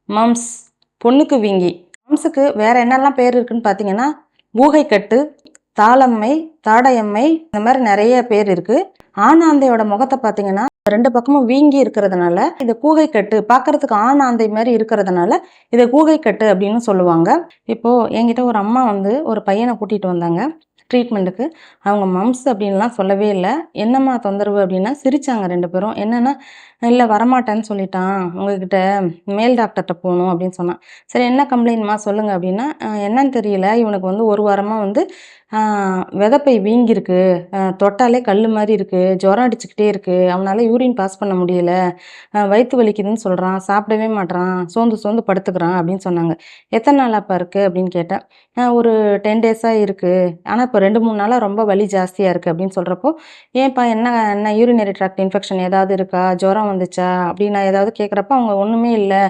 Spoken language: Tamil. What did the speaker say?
மம்ஸ், பொண்ணுக்கு வீங்கி. மம்ஸுக்கு வேற என்னெல்லாம் பேர் இருக்குன்னு பார்த்தீங்கன்னா, ஊகைக்கட்டு, தாளம்மை, தாடையம்மை, இந்த மாதிரி நிறைய பேர் இருக்கு. ஆண் ஆந்தையோட முகத்தை பார்த்தீங்கன்னா 2 பக்கமும் வீங்கி இருக்கிறதுனால இது கூகைக்கட்டு, பார்க்கறதுக்கு ஆண் ஆந்தை மாதிரி இருக்கிறதுனால இதை கூகைக்கட்டு அப்படின்னு சொல்லுவாங்க. இப்போ என்கிட்ட ஒரு அம்மா வந்து ஒரு பையனை கூட்டிட்டு வந்தாங்க ட்ரீட்மெண்ட்டுக்கு. அவங்க மம்ஸ் அப்படின்லாம் சொல்லவே இல்லை. என்னம்மா தொந்தரவு அப்படின்னா சிரிச்சாங்க 2 பேரும். என்னன்னா, இல்லை வரமாட்டேன்னு சொல்லிட்டான், உங்ககிட்ட மேல் டாக்டர்கிட்ட போகணும் அப்படின்னு சொன்னான். சரி என்ன கம்ப்ளைண்ட்மா சொல்லுங்க அப்படின்னா, என்னன்னு தெரியல, இவனுக்கு வந்து ஒரு வாரமாக வந்து விதப்பை வீங்கியிருக்கு, தொட்டாலே கல் மாதிரி இருக்குது, ஜுரம் அடிச்சுக்கிட்டே இருக்குது, அவனால் யூரின் பாஸ் பண்ண முடியல, வயிற்று வலிக்குதுன்னு சொல்கிறான், சாப்பிடவே மாட்றான், சோர்ந்து சோர்ந்து படுத்துக்கிறான் அப்படின்னு சொன்னாங்க. எத்தனை நாளாப்பா இருக்குது அப்படின்னு கேட்டேன். ஒரு 10 டேஸாக இருக்குது, ஆனால் இப்போ 2-3 நாளாக ரொம்ப வலி ஜாஸ்தியாக இருக்குது அப்படின்னு சொல்கிறப்போ, ஏன்ப்பா என்ன என்ன யூரினரி ட்ராக்ட் இன்ஃபெக்ஷன் ஏதாவது இருக்கா, ஜுரம் வந்துச்சா அப்படின்னு நான் ஏதாவது கேட்குறப்ப அவங்க ஒன்றுமே இல்லை,